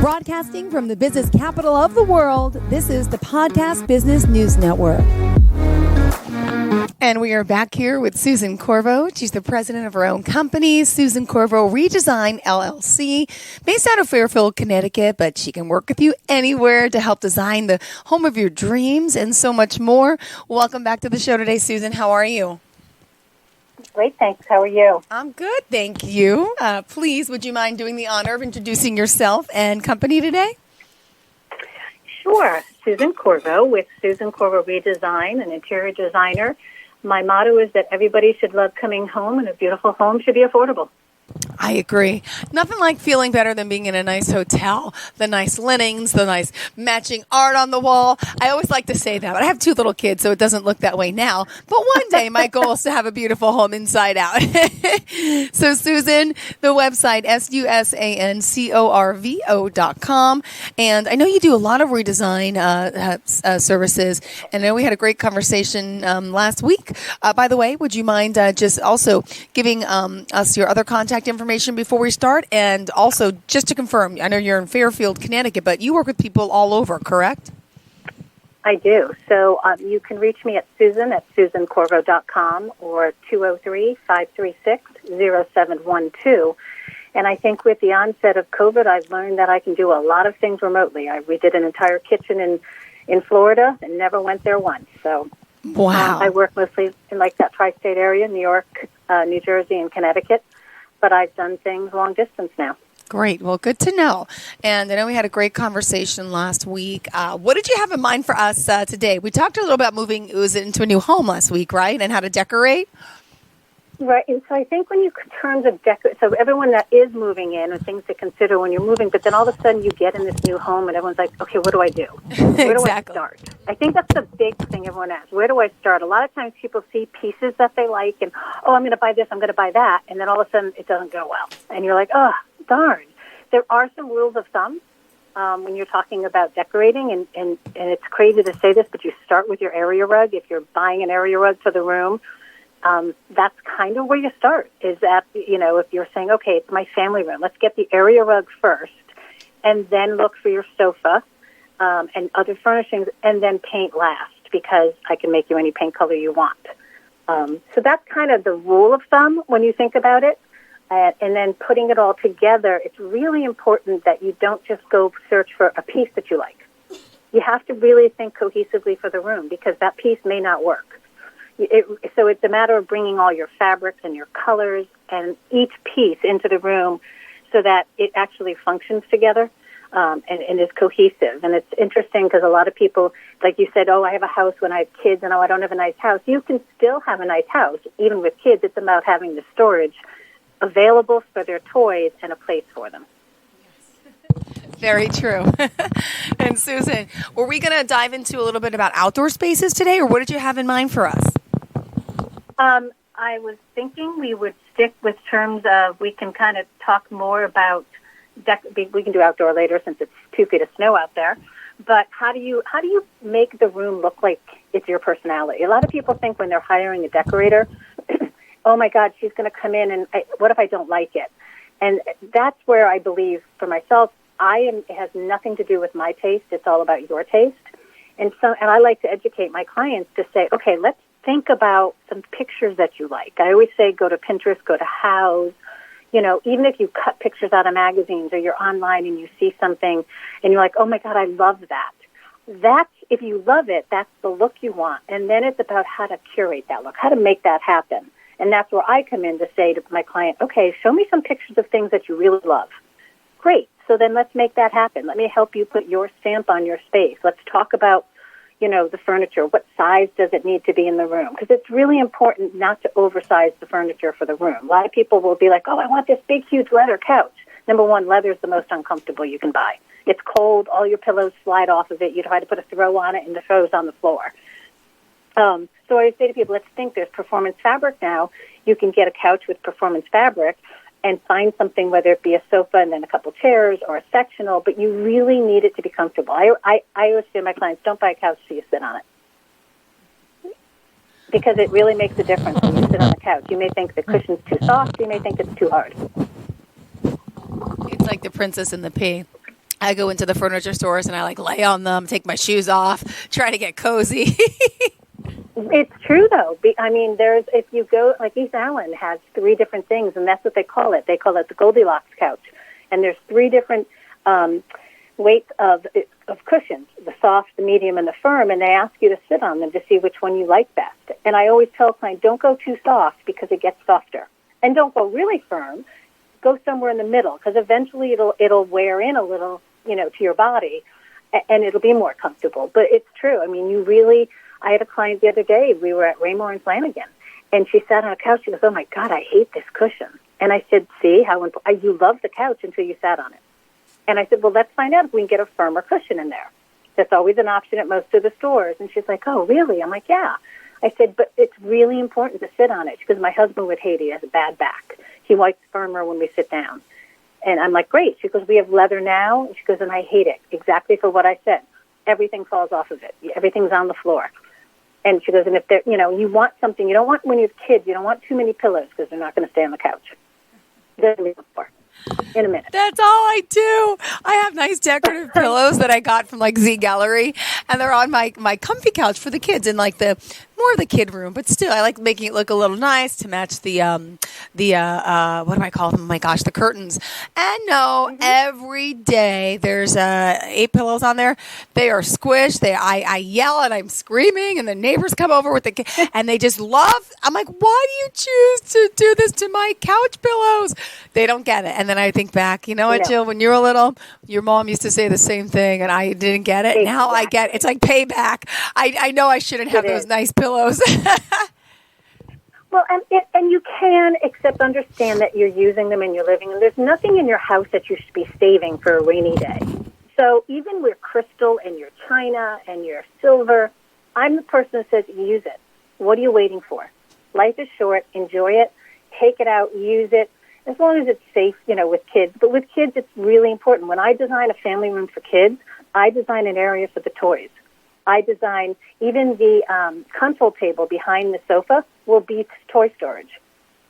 Broadcasting from the business capital of the world, this is the Podcast Business News Network. And we are back here with Susan Corvo. She's the president of her own company, Susan Corvo Redesign LLC, based out of Fairfield, Connecticut, but she can work with you anywhere to help design the home of your dreams and so much more. Welcome back to the show today, Susan. How are you? Great, thanks. How are you? I'm good, thank you. Please, would you mind doing the honor of introducing yourself and company today? Sure. Susan Corvo with Susan Corvo Redesign, an interior designer. My motto is that everybody should love coming home, and a beautiful home should be affordable. I agree. Nothing like feeling better than being in a nice hotel. The nice linens, the nice matching art on the wall. I always like to say that, but I have 2 little kids, so it doesn't look that way now. But one day, my goal is to have a beautiful home inside out. So, Susan, the website, susancorvo.com. And I know you do a lot of redesign services. And I know we had a great conversation last week. By the way, would you mind just also giving us your other contact information before we start? And also, just to confirm, I know you're in Fairfield, Connecticut, but you work with people all over, correct? I do. So you can reach me at Susan at susancorvo.com or 203-536-0712. And I think with the onset of COVID, I've learned that I can do a lot of things remotely. We did an entire kitchen in Florida and never went there once. So wow. I work mostly in like that tri-state area, New York, New Jersey, and Connecticut. But I've done things long distance now. Great. Well, good to know. And I know we had a great conversation last week. What did you have in mind for us today? We talked a little about moving into a new home last week, right? And how to decorate. Right. And so I think when you, in terms of so everyone that is moving in and things to consider when you're moving, but then all of a sudden you get in this new home and everyone's like, okay, what do I do? Where do I start? I think that's the big thing everyone asks. Where do I start? A lot of times people see pieces that they like and, oh, I'm going to buy this, I'm going to buy that. And then all of a sudden it doesn't go well. And you're like, oh, darn. There are some rules of thumb when you're talking about decorating. And it's crazy to say this, but you start with your area rug. If you're buying an area rug for the room, that's kind of where you start, is that, if you're saying, okay, it's my family room, let's get the area rug first, and then look for your sofa and other furnishings, and then paint last, because I can make you any paint color you want. So that's kind of the rule of thumb when you think about it. And then putting it all together, it's really important that you don't just go search for a piece that you like. You have to really think cohesively for the room, because that piece may not work. So it's a matter of bringing all your fabrics and your colors and each piece into the room so that it actually functions together and is cohesive. And it's interesting because a lot of people, like you said, oh, I have a house when I have kids, and oh, I don't have a nice house. You can still have a nice house, even with kids. It's about having the storage available for their toys and a place for them. Very true. And Susan, were we going to dive into a little bit about outdoor spaces today, or what did you have in mind for us? I was thinking we would stick with terms of, we can kind of talk more about, we can do outdoor later since it's 2 feet of snow out there, but how do you make the room look like it's your personality? A lot of people think when they're hiring a decorator, oh my God, she's going to come in and what if I don't like it? And that's where I believe for myself, it has nothing to do with my taste. It's all about your taste. And I like to educate my clients to say, okay, let's think about some pictures that you like. I always say go to Pinterest, go to House. Even if you cut pictures out of magazines or you're online and you see something and you're like, oh my God, I love that. That's, if you love it, that's the look you want. And then it's about how to curate that look, how to make that happen. And that's where I come in to say to my client, okay, show me some pictures of things that you really love. Great. So then let's make that happen. Let me help you put your stamp on your space. Let's talk about, the furniture. What size does it need to be in the room? Because it's really important not to oversize the furniture for the room. A lot of people will be like, oh, I want this big, huge leather couch. Number one, leather is the most uncomfortable you can buy. It's cold. All your pillows slide off of it. You try to put a throw on it, and the throw's on the floor. So I say to people, let's think there's performance fabric now. You can get a couch with performance fabric and find something, whether it be a sofa and then a couple chairs or a sectional, but you really need it to be comfortable. I always say to my clients, don't buy a couch till you sit on it, because it really makes a difference when you sit sit on the couch. You may think the cushion's too soft. You may think it's too hard. It's like the Princess and the Pea. I go into the furniture stores and I like lay on them, take my shoes off, try to get cozy. It's true, though. I mean, if you go, like East Allen has 3 different things, and that's what they call it. They call it the Goldilocks Couch. And there's 3 different weights of cushions, the soft, the medium, and the firm, and they ask you to sit on them to see which one you like best. And I always tell clients, don't go too soft because it gets softer. And don't go really firm. Go somewhere in the middle, because eventually it'll wear in a little, to your body, and it'll be more comfortable. But it's true. I mean, I had a client the other day. We were at Raymore and Flanagan, and she sat on a couch. She goes, "Oh my God, I hate this cushion." And I said, "See how you love the couch until you sat on it." And I said, "Well, let's find out if we can get a firmer cushion in there." That's always an option at most of the stores. And she's like, "Oh, really?" I'm like, "Yeah." I said, "But it's really important to sit on it," because my husband would hate it. He has a bad back. He likes firmer when we sit down. And I'm like, "Great." She goes, "We have leather now." And she goes, "And I hate it." Exactly for what I said. Everything falls off of it. Everything's on the floor. And she goes, and if you want something, you don't want, when you have kids, you don't want too many pillows because they're not going to stay on the couch. They're going to be on the floor in a minute. That's all I do. I have nice decorative pillows that I got from like Z Gallery, and they're on my comfy couch for the kids in like the more of the kid room, but still I like making it look a little nice to match the what do I call them? Oh my gosh, the curtains. And no, every day there's 8 pillows on there. They are squished. I yell and I'm screaming, and the neighbors come over with and they just love. I'm like, why do you choose to do this to my couch pillows? They don't get it. And then I think back, you know what, Jill, when you were little, your mom used to say the same thing, and I didn't get it. Exactly. Now I get it. It's like payback. I know I shouldn't have those nice pillows. Well, and you can, except understand that you're using them in your living room. There's nothing in your house that you should be saving for a rainy day. So even with crystal and your china and your silver, I'm the person that says use it. What are you waiting for? Life is short. Enjoy it. Take it out. Use it. As long as it's safe, with kids. But with kids, it's really important. When I design a family room for kids, I design an area for the toys. I design even the console table behind the sofa will be toy storage.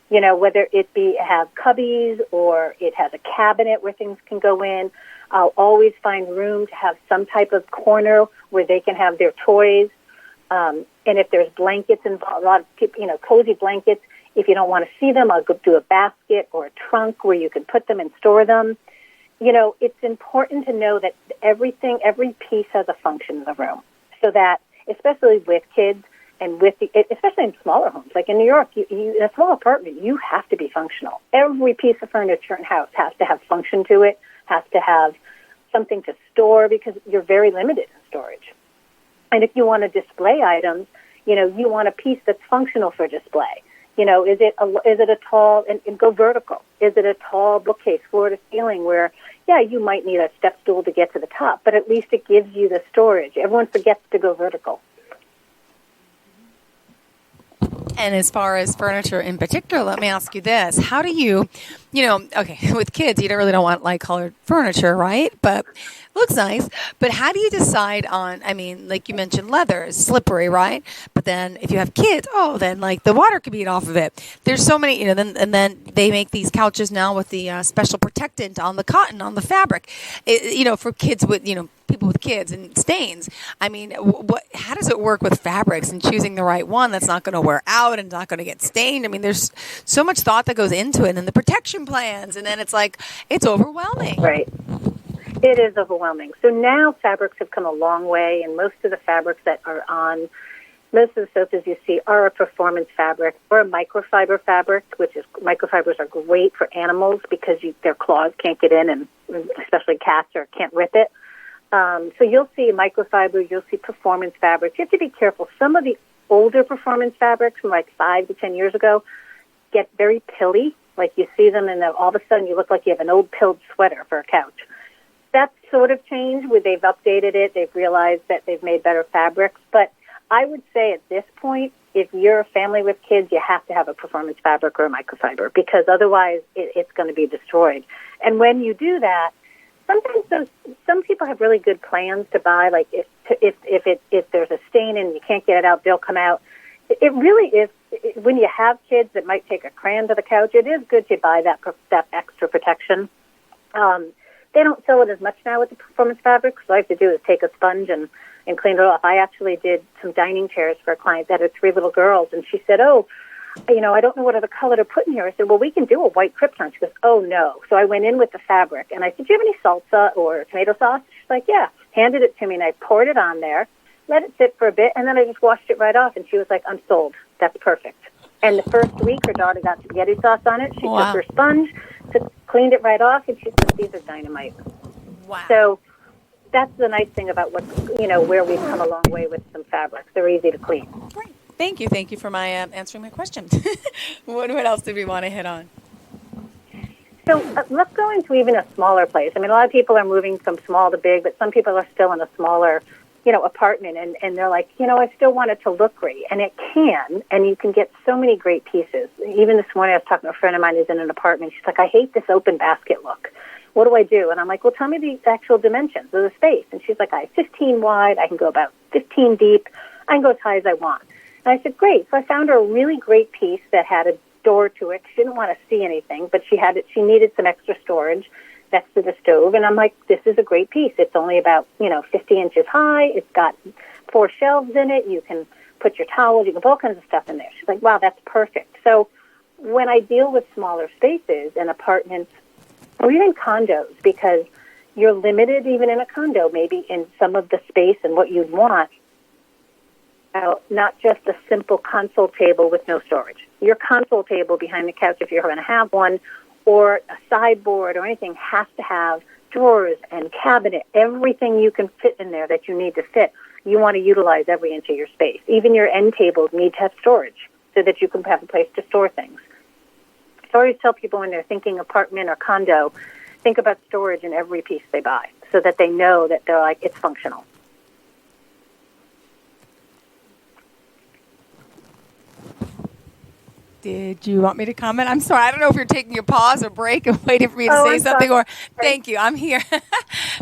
Whether it have cubbies or it has a cabinet where things can go in. I'll always find room to have some type of corner where they can have their toys. And if there's blankets involved, a lot of people, cozy blankets. If you don't want to see them, I'll go do a basket or a trunk where you can put them and store them. It's important to know that every piece has a function in the room. So that, especially with kids and especially in smaller homes, like in New York, in a small apartment, you have to be functional. Every piece of furniture in the house has to have function to it, has to have something to store, because you're very limited in storage. And if you want to display items, you want a piece that's functional for display. Is it a tall, and go vertical? Is it a tall bookcase, floor to ceiling, where, you might need a step stool to get to the top, but at least it gives you the storage. Everyone forgets to go vertical. And as far as furniture in particular, let me ask you this. How do you, with kids, you don't want light colored furniture, right? But looks nice. But how do you decide on, like you mentioned, leather is slippery, right? But then if you have kids, then like the water could bead off of it. There's so many, then they make these couches now with the special protectant on the cotton, on the fabric, for kids with, people with kids and stains. How does it work with fabrics and choosing the right one that's not going to wear out and not going to get stained? There's so much thought that goes into it, and the protection plans, and then it's like, it's overwhelming. Right. It is overwhelming. So now fabrics have come a long way, and most of the fabrics that are on most of the sofas you see are a performance fabric or a microfiber fabric, microfibers are great for animals because their claws can't get in, and especially cats can't rip it. So you'll see microfiber, you'll see performance fabrics. You have to be careful. Some of the older performance fabrics from like 5 to 10 years ago get very pilly. Like you see them and all of a sudden you look like you have an old pilled sweater for a couch. That's sort of changed where they've updated it. They've realized that they've made better fabrics. But I would say at this point, if you're a family with kids, you have to have a performance fabric or a microfiber, because otherwise it's going to be destroyed. And when you do that, sometimes some people have really good plans to buy. Like if there's a stain and you can't get it out, they'll come out. It really is. When you have kids that might take a crayon to the couch, it is good to buy that extra protection. They don't sell it as much now with the performance fabric. So all I have to do is take a sponge and clean it off. I actually did some dining chairs for a client that had 3 little girls, and she said, "Oh, I don't know what other color to put in here." I said, "Well, we can do a white Krypton." She goes, "Oh, no." So I went in with the fabric, and I said, "Do you have any salsa or tomato sauce?" She's like, "Yeah." Handed it to me, and I poured it on there, let it sit for a bit, and then I just washed it right off, and she was like, "I'm sold. That's perfect." And the first week, her daughter got spaghetti sauce on it. She took her sponge, cleaned it right off, and she said, "These are dynamite." Wow. So that's the nice thing about where we've come a long way with some fabrics. They're easy to clean. Great. Thank you for my answering my question. What else did we want to hit on? So let's go into even a smaller place. I mean, a lot of people are moving from small to big, but some people are still in a smaller, apartment, and they're like, I still want it to look great. And it can, and you can get so many great pieces. Even this morning I was talking to a friend of mine who's in an apartment. She's like, "I hate this open basket look. What do I do?" And I'm like, "Well, tell me the actual dimensions of the space." And she's like, "I have 15 wide. I can go about 15 deep. I can go as high as I want." And I said, "Great." So I found her a really great piece that had a door to it. She didn't want to see anything, but she needed some extra storage next to the stove. And I'm like, "This is a great piece. It's only about, 50 inches high. It's got 4 shelves in it. You can put your towels. You can put all kinds of stuff in there." She's like, "Wow, that's perfect." So when I deal with smaller spaces and apartments or even condos, because you're limited even in a condo, maybe in some of the space and what you'd want, not just a simple console table with no storage. Your console table behind the couch, if you're going to have one, or a sideboard or anything, has to have drawers and cabinet, everything you can fit in there that you need to fit. You want to utilize every inch of your space. Even your end tables need to have storage so that you can have a place to store things. So I always tell people when they're thinking apartment or condo, think about storage in every piece they buy so that they know that they're like, it's functional. Did you want me to comment? I'm sorry. I don't know if you're taking a pause or break and waiting for me to say something, or thank you, I'm here.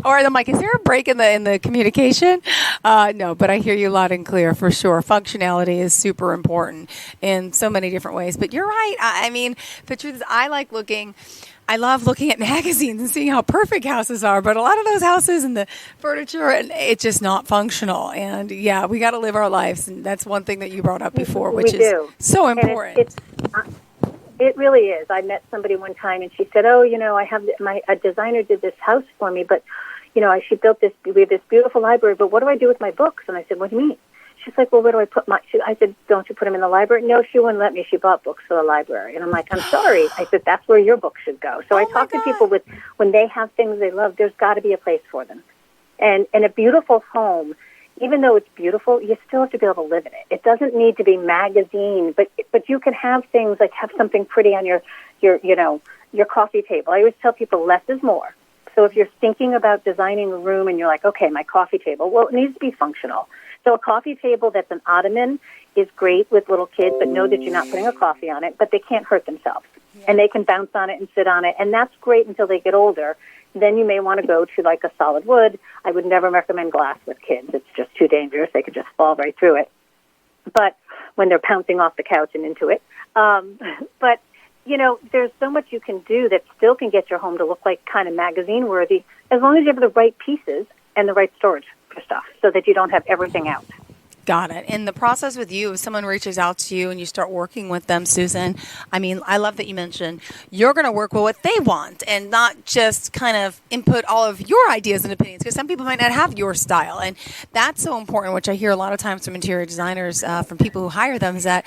Or I'm like, is there a break in the communication? No, but I hear you loud and clear for sure. Functionality is super important in so many different ways. But you're right. I mean, the truth is, I love looking at magazines and seeing how perfect houses are, but a lot of those houses and the furniture, and it's just not functional. And yeah, we got to live our lives, and that's one thing that you brought up before, which is so important. It really is. I met somebody one time, and she said, "Oh, I have a designer did this house for me, but she built this. We have this beautiful library, but what do I do with my books?" And I said, "What do you mean?" She's like, "Well, where do I put I said, "Don't you put them in the library?" "No, she wouldn't let me. She bought books for the library." And I'm like, "I'm sorry." I said, "That's where your books should go." So I talk to people when they have things they love, there's got to be a place for them. And in a beautiful home, even though it's beautiful, you still have to be able to live in it. It doesn't need to be magazine, but you can have things like have something pretty on your coffee table. I always tell people less is more. So if you're thinking about designing a room and you're like, okay, my coffee table, well, it needs to be functional. So a coffee table that's an ottoman is great with little kids, but know that you're not putting a coffee on it, but they can't hurt themselves. Yeah. And they can bounce on it and sit on it, and that's great until they get older. Then you may want to go to like a solid wood. I would never recommend glass with kids. It's just too dangerous. They could just fall right through it. But when they're pouncing off the couch and into it. But, there's so much you can do that still can get your home to look like kind of magazine-worthy as long as you have the right pieces and the right storage for stuff so that you don't have everything out. Got it. And the process with you, if someone reaches out to you and you start working with them, Susan, I mean, I love that you mentioned you're going to work with what they want and not just kind of input all of your ideas and opinions, because some people might not have your style. And that's so important, which I hear a lot of times from interior designers, from people who hire them, is that,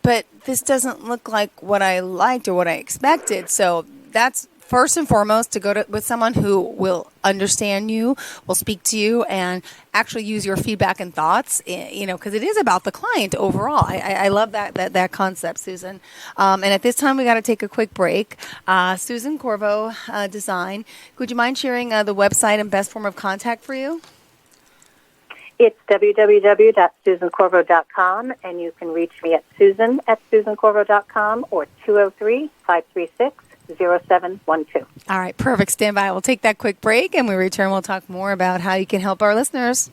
but this doesn't look like what I liked or what I expected. So that's first and foremost, to go with someone who will understand you, will speak to you, and actually use your feedback and thoughts, because it is about the client overall. I love that concept, Susan. And at this time, we got to take a quick break. Susan Corvo, Design, would you mind sharing the website and best form of contact for you? It's www.susancorvo.com, and you can reach me at susan@susancorvo.com or 203-536-0712. All right, perfect. Stand by. We'll take that quick break, and when we return, we'll talk more about how you can help our listeners.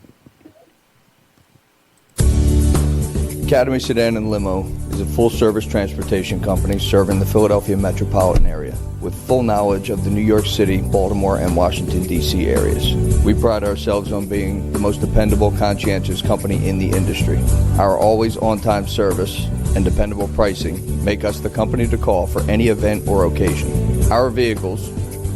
Academy Sedan and Limo is a full-service transportation company serving the Philadelphia metropolitan area with full knowledge of the New York City, Baltimore, and Washington, D.C. areas. We pride ourselves on being the most dependable, conscientious company in the industry. Our always on-time service and dependable pricing make us the company to call for any event or occasion. Our vehicles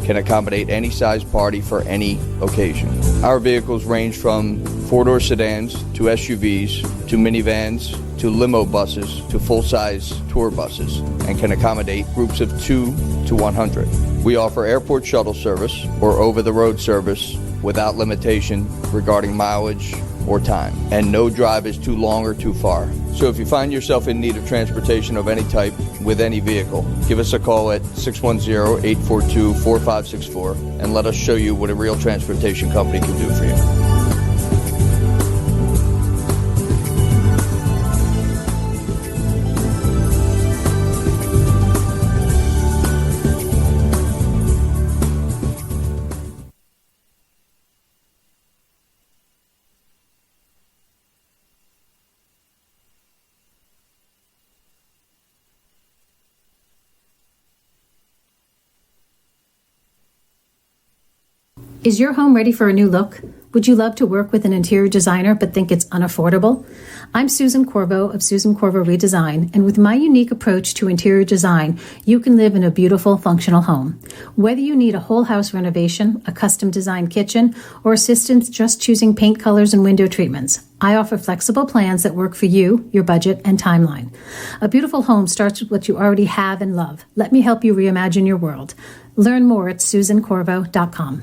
can accommodate any size party for any occasion. Our vehicles range from four-door sedans to SUVs to minivans to limo buses to full-size tour buses and can accommodate groups of 2 to 100. We offer airport shuttle service or over-the-road service without limitation regarding mileage or time, and no drive is too long or too far. So if you find yourself in need of transportation of any type with any vehicle, give us a call at 610-842-4564 and let us show you what a real transportation company can do for you. Is your home ready for a new look? Would you love to work with an interior designer but think it's unaffordable? I'm Susan Corvo of Susan Corvo Redesign, and with my unique approach to interior design, you can live in a beautiful, functional home. Whether you need a whole house renovation, a custom designed kitchen, or assistance just choosing paint colors and window treatments, I offer flexible plans that work for you, your budget, and timeline. A beautiful home starts with what you already have and love. Let me help you reimagine your world. Learn more at susancorvo.com.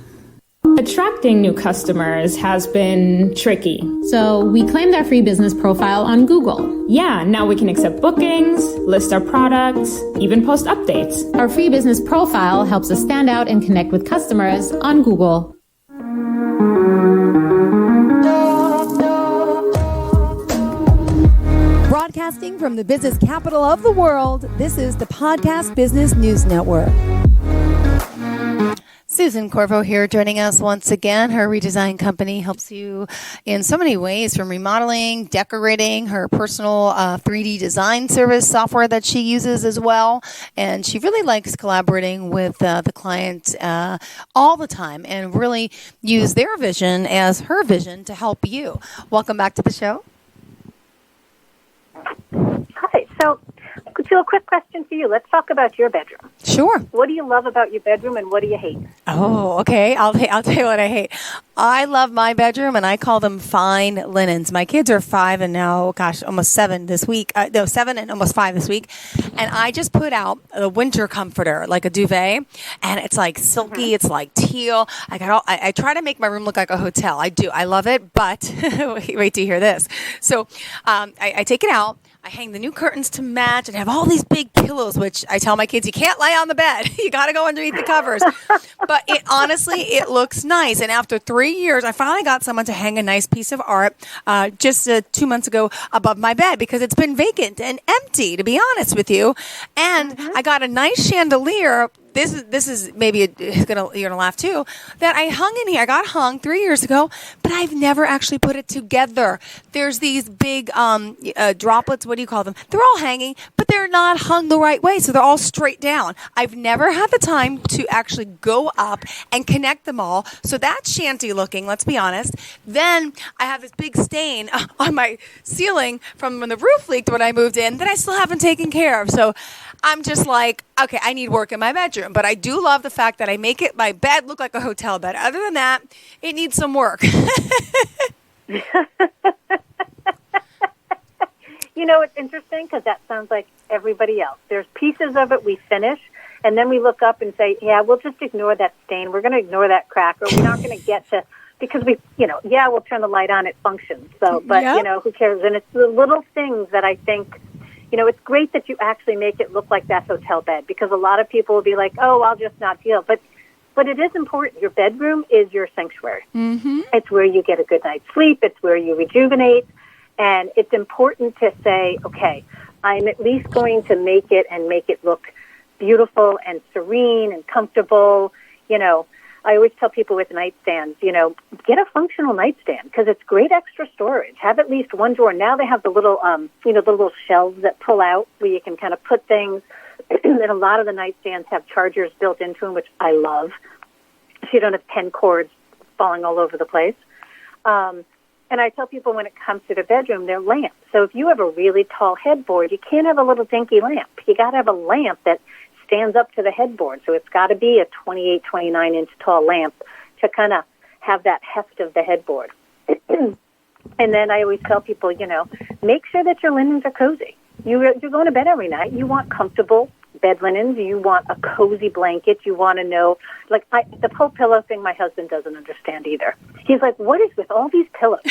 Attracting new customers has been tricky. So we claimed our free business profile on Google. Yeah, now we can accept bookings, list our products, even post updates. Our free business profile helps us stand out and connect with customers on Google. Broadcasting from the business capital of the world, this is the Podcast Business News Network. Susan Corvo here joining us once again. Her redesign company helps you in so many ways, from remodeling, decorating, her personal 3D design service software that she uses as well. And she really likes collaborating with the client all the time and really use their vision as her vision to help you. Welcome back to the show. Hi. So, a quick question for you. Let's talk about your bedroom. Sure. What do you love about your bedroom, and what do you hate? Oh, okay. I'll tell you what I hate. I love my bedroom, and I call them fine linens. My kids are 5 and now, almost 7 this week. 7 and almost 5 this week. And I just put out a winter comforter, like a duvet, and it's like silky. It's like teal. I try to make my room look like a hotel. I do. I love it, but wait to hear this. So I take it out. I hang the new curtains to match and have all these big pillows, which I tell my kids, you can't lay on the bed. You got to go underneath the covers. But it looks nice. And after 3 years, I finally got someone to hang a nice piece of art just 2 months ago above my bed because it's been vacant and empty, to be honest with you. And I got a nice chandelier. This is maybe you're gonna laugh too, that I hung in here. I got hung 3 years ago, but I've never actually put it together. There's these big droplets. What do you call them? They're all hanging, but they're not hung the right way, so they're all straight down. I've never had the time to actually go up and connect them all. So that's shanty looking. Let's be honest. Then I have this big stain on my ceiling from when the roof leaked when I moved in that I still haven't taken care of. So I'm just like, okay, I need work in my bedroom. But I do love the fact that I make my bed look like a hotel bed. Other than that, it needs some work. It's interesting because that sounds like everybody else. There's pieces of it we finish, and then we look up and say, yeah, we'll just ignore that stain. We're going to ignore that crack, or we're not going to get to, because we'll turn the light on, it functions. So, but, who cares? And it's the little things that I think, it's great that you actually make it look like that hotel bed, because a lot of people will be like, oh, I'll just not deal. But it is important. Your bedroom is your sanctuary. Mm-hmm. It's where you get a good night's sleep. It's where you rejuvenate. And it's important to say, okay, I'm at least going to make it look beautiful and serene and comfortable. I always tell people with nightstands, get a functional nightstand because it's great extra storage. Have at least one drawer. Now they have the little, the little shelves that pull out where you can kind of put things. And a lot of the nightstands have chargers built into them, which I love. So you don't have 10 cords falling all over the place. And I tell people when it comes to the bedroom, they're lamps. So if you have a really tall headboard, you can't have a little dinky lamp. You got to have a lamp that stands up to the headboard. So it's got to be a 28, 29-inch tall lamp to kind of have that heft of the headboard. And then I always tell people, make sure that your linens are cozy. You're going to bed every night. You want comfortable bed linens. You want a cozy blanket. You want to know, the whole pillow thing my husband doesn't understand either. He's like, what is with all these pillows?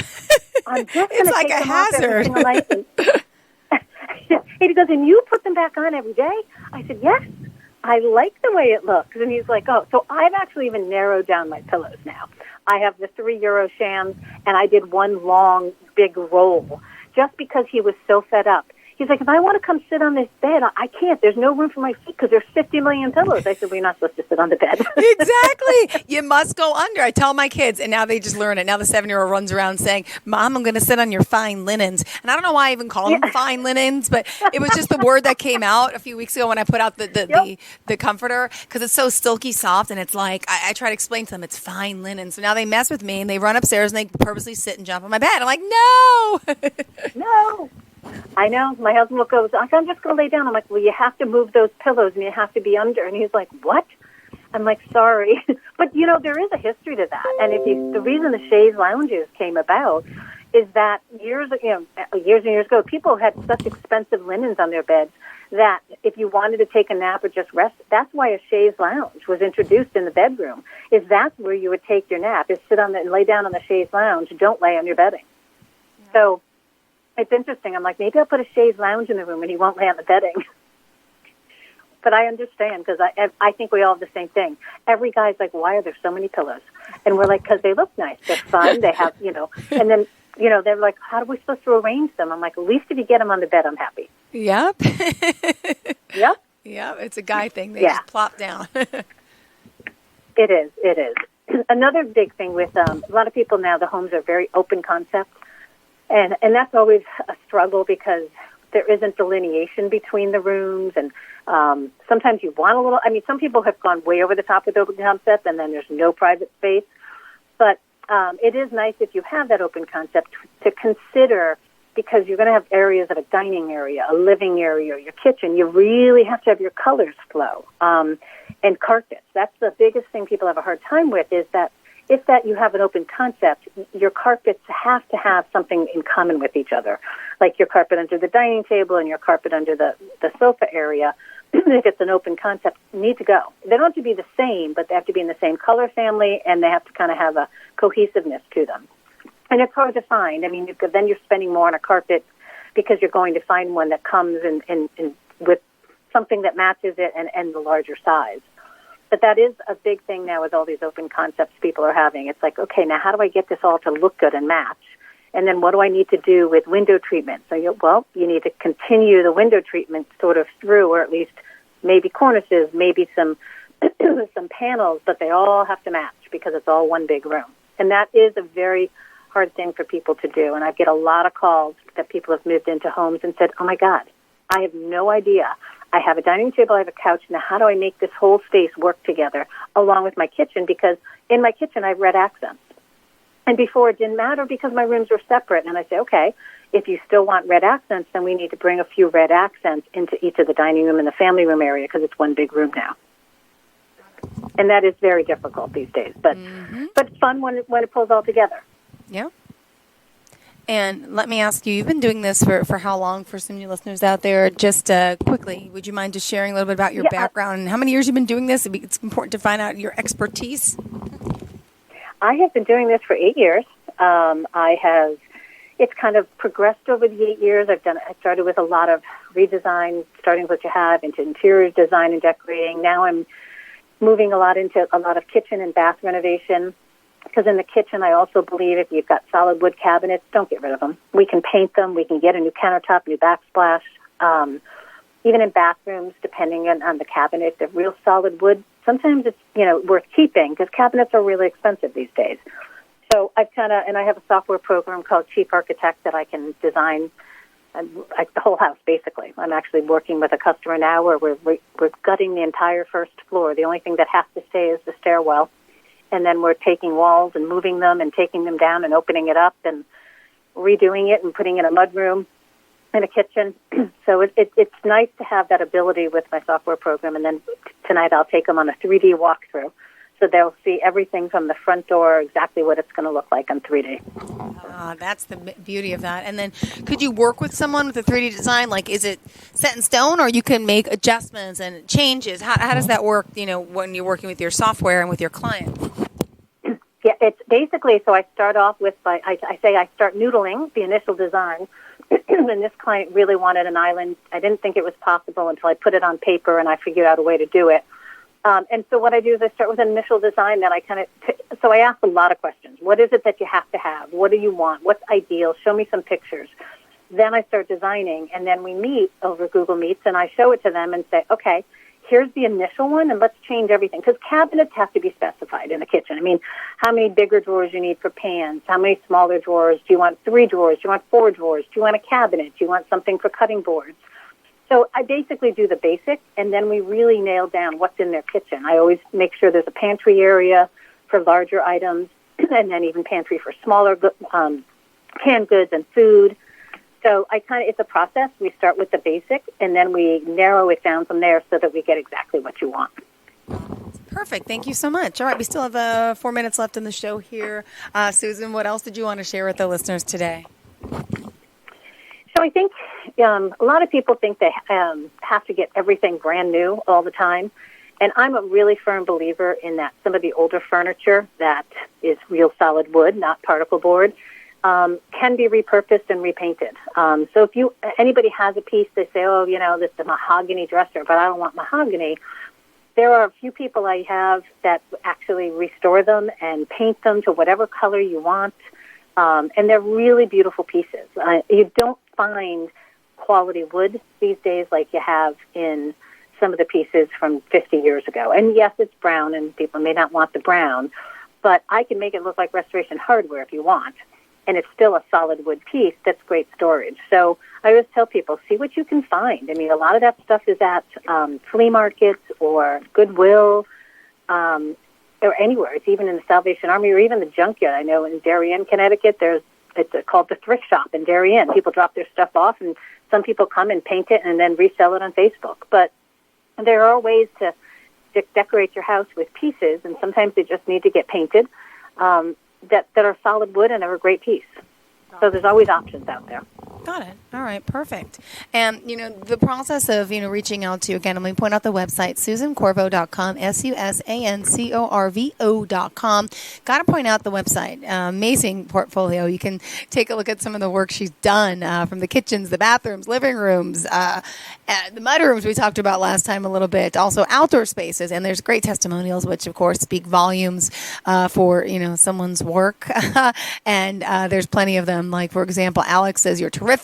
I'm just going to take them off every single night. And he goes, and you put them back on every day? I said, yes. I like the way it looks. And he's like, oh, so I've actually even narrowed down my pillows now. I have the 3 Euro shams, and I did one long, big roll just because he was so fed up. He's like, if I want to come sit on this bed, I can't. There's no room for my feet because there's 50 million pillows. I said, well, you're not supposed to sit on the bed. Exactly. You must go under. I tell my kids, and now they just learn it. Now the 7-year-old runs around saying, Mom, I'm going to sit on your fine linens. And I don't know why I even call them fine linens, but it was just the word that came out a few weeks ago when I put out the comforter because it's so silky soft. And it's like, I try to explain to them it's fine linen. So now they mess with me and they run upstairs and they purposely sit and jump on my bed. I'm like, no. No. I know. My husband will go, I'm just going to lay down. I'm like, well, you have to move those pillows and you have to be under. And he's like, what? I'm like, sorry. But, there is a history to that. And the reason the chaise lounges came about is that years and years ago, people had such expensive linens on their beds that if you wanted to take a nap or just rest, that's why a chaise lounge was introduced in the bedroom, is that's where you would take your nap, is sit on and lay down on the chaise lounge. Don't lay on your bedding. Yeah. So it's interesting. I'm like, maybe I'll put a chaise lounge in the room and he won't lay on the bedding. But I understand because I think we all have the same thing. Every guy's like, why are there so many pillows? And we're like, because they look nice. They're fun. They have, and then, they're like, how are we supposed to arrange them? I'm like, at least if you get them on the bed, I'm happy. Yep. Yep. Yep. It's a guy thing. They just plop down. It is. Another big thing with a lot of people now, the homes are very open concept. And that's always a struggle because there isn't delineation between the rooms. And sometimes you want a little, some people have gone way over the top with open concept and then there's no private space. But it is nice if you have that open concept to consider, because you're going to have areas of a dining area, a living area, your kitchen. You really have to have your colors flow. And carpets. That's the biggest thing people have a hard time with, is that if that you have an open concept, your carpets have to have something in common with each other, like your carpet under the dining table and your carpet under the sofa area. If it's an open concept, need to go. They don't have to be the same, but they have to be in the same color family, and they have to kind of have a cohesiveness to them. And it's hard to find. Then you're spending more on a carpet because you're going to find one that comes in with something that matches it and the larger size. But that is a big thing now with all these open concepts people are having. It's like, okay, now how do I get this all to look good and match? And then what do I need to do with window treatment? So, you need to continue the window treatment sort of through, or at least maybe cornices, maybe some some panels, but they all have to match because it's all one big room. And that is a very hard thing for people to do. And I get a lot of calls that people have moved into homes and said, oh, my God, I have no idea. I have a dining table, I have a couch. Now, how do I make this whole space work together along with my kitchen? Because in my kitchen, I have red accents. And before, it didn't matter because my rooms were separate. And I say, okay, if you still want red accents, then we need to bring a few red accents into each of the dining room and the family room area because it's one big room now. And that is very difficult these days, but fun when it pulls all together. Yeah. And let me ask you, you've been doing this for how long for some new listeners out there? Just quickly, would you mind just sharing a little bit about your background and how many years you've been doing this? It's important to find out your expertise. I have been doing this for 8 years. It's kind of progressed over the 8 years. I started with a lot of redesign, starting with what you have, into interior design and decorating. Now I'm moving a lot into a lot of kitchen and bath renovation. Because in the kitchen, I also believe if you've got solid wood cabinets, don't get rid of them. We can paint them. We can get a new countertop, new backsplash. Even in bathrooms, depending on the cabinet, if they're real solid wood, sometimes it's, worth keeping because cabinets are really expensive these days. So and I have a software program called Chief Architect that I can design the whole house, basically. I'm actually working with a customer now where we're gutting the entire first floor. The only thing that has to stay is the stairwell. And then we're taking walls and moving them and taking them down and opening it up and redoing it and putting in a mudroom in a kitchen. So it's nice to have that ability with my software program. And then tonight I'll take them on a 3D walkthrough. So they'll see everything from the front door, exactly what it's going to look like on 3D. That's the beauty of that. And then could you work with someone with a 3D design? Like, is it set in stone, or you can make adjustments and changes? How does that work, when you're working with your software and with your client? Yeah, it's basically, so I start off with, I start noodling the initial design. And this client really wanted an island. I didn't think it was possible until I put it on paper and I figured out a way to do it. And so what I do is I start with an initial design. Then so I ask a lot of questions. What is it that you have to have? What do you want? What's ideal? Show me some pictures. Then I start designing, and then we meet over Google Meets, and I show it to them and say, okay, here's the initial one, and let's change everything. Because cabinets have to be specified in a kitchen. I mean, how many bigger drawers you need for pans? How many smaller drawers? Do you want 3 drawers? Do you want 4 drawers? Do you want a cabinet? Do you want something for cutting boards? So I basically do the basic, and then we really nail down what's in their kitchen. I always make sure there's a pantry area for larger items, and then even pantry for smaller canned goods and food. So it's a process. We start with the basic, and then we narrow it down from there so that we get exactly what you want. Perfect. Thank you so much. All right, we still have 4 minutes left in the show here. Susan, what else did you want to share with the listeners today? So I think a lot of people think they have to get everything brand new all the time. And I'm a really firm believer in that some of the older furniture that is real solid wood, not particle board, can be repurposed and repainted. So if anybody has a piece, they say, this is a mahogany dresser, but I don't want mahogany. There are a few people I have that actually restore them and paint them to whatever color you want. And they're really beautiful pieces. You don't find quality wood these days like you have in some of the pieces from 50 years ago. And yes, it's brown, and people may not want the brown, but I can make it look like restoration hardware if you want, and it's still a solid wood piece that's great storage. So I always tell people, see what you can find. I mean, a lot of that stuff is at flea markets or Goodwill, or anywhere. It's even in the Salvation Army or even the junkyard. I know in Darien, Connecticut, it's called the thrift shop in Darien. People drop their stuff off, and some people come and paint it and then resell it on Facebook. But there are ways to decorate your house with pieces, and sometimes they just need to get painted, that are solid wood and are a great piece. So there's always options out there. Got it. All right. Perfect. And, the process of, reaching out to, again, I'm going to point out the website, SusanCorvo.com, SusanCorvo.com. Got to point out the website. Amazing portfolio. You can take a look at some of the work she's done from the kitchens, the bathrooms, living rooms, the mudrooms we talked about last time a little bit, also outdoor spaces. And there's great testimonials, which, of course, speak volumes for, someone's work. And there's plenty of them. Like, for example, Alex says, you're terrific.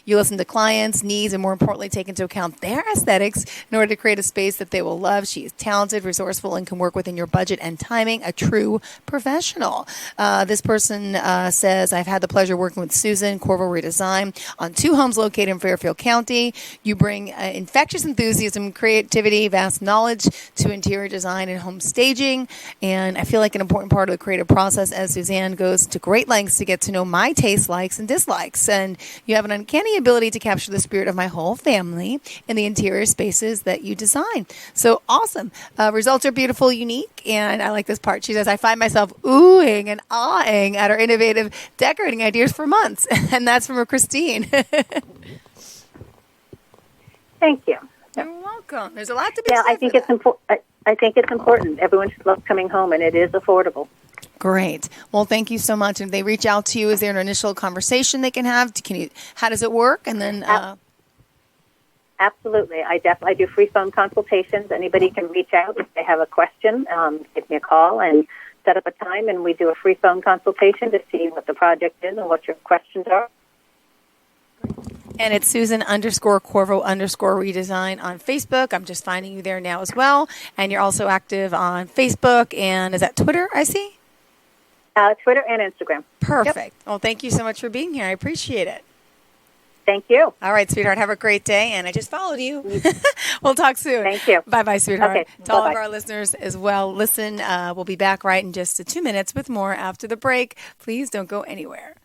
You listen to clients' needs and, more importantly, take into account their aesthetics in order to create a space that they will love. She is talented, resourceful, and can work within your budget and timing. A true professional. This person says, I've had the pleasure working with Susan, Corvo Redesign, on 2 homes located in Fairfield County. You bring infectious enthusiasm, creativity, vast knowledge to interior design and home staging. And I feel like an important part of the creative process, as Suzanne goes to great lengths to get to know my tastes, likes, and dislikes. And you have an uncanny ability to capture the spirit of my whole family in the interior spaces that you design. So awesome. Results are beautiful, unique, and I like this part. She says, I find myself oohing and awing at our innovative decorating ideas for months. And that's from Christine. Thank you. You're welcome. There's a lot to be said. I think it's important. I think it's important. Everyone should love coming home, and it is affordable. Great. Well, thank you so much. And if they reach out to you, is there an initial conversation they can have? How does it work? And then, absolutely. I do free phone consultations. Anybody can reach out if they have a question. Give me a call and set up a time, and we do a free phone consultation to see what the project is and what your questions are. And it's Susan_Corvo_redesign on Facebook. I'm just finding you there now as well. And you're also active on Facebook. And is that Twitter, I see? Twitter and Instagram. Perfect. Yep. Well, thank you so much for being here. I appreciate it. Thank you. All right, sweetheart. Have a great day. And I just followed you. We'll talk soon. Thank you. Bye-bye, sweetheart. Okay, to all of bye-bye. our listeners as well, listen, we'll be back right in just 2 minutes with more after the break. Please don't go anywhere.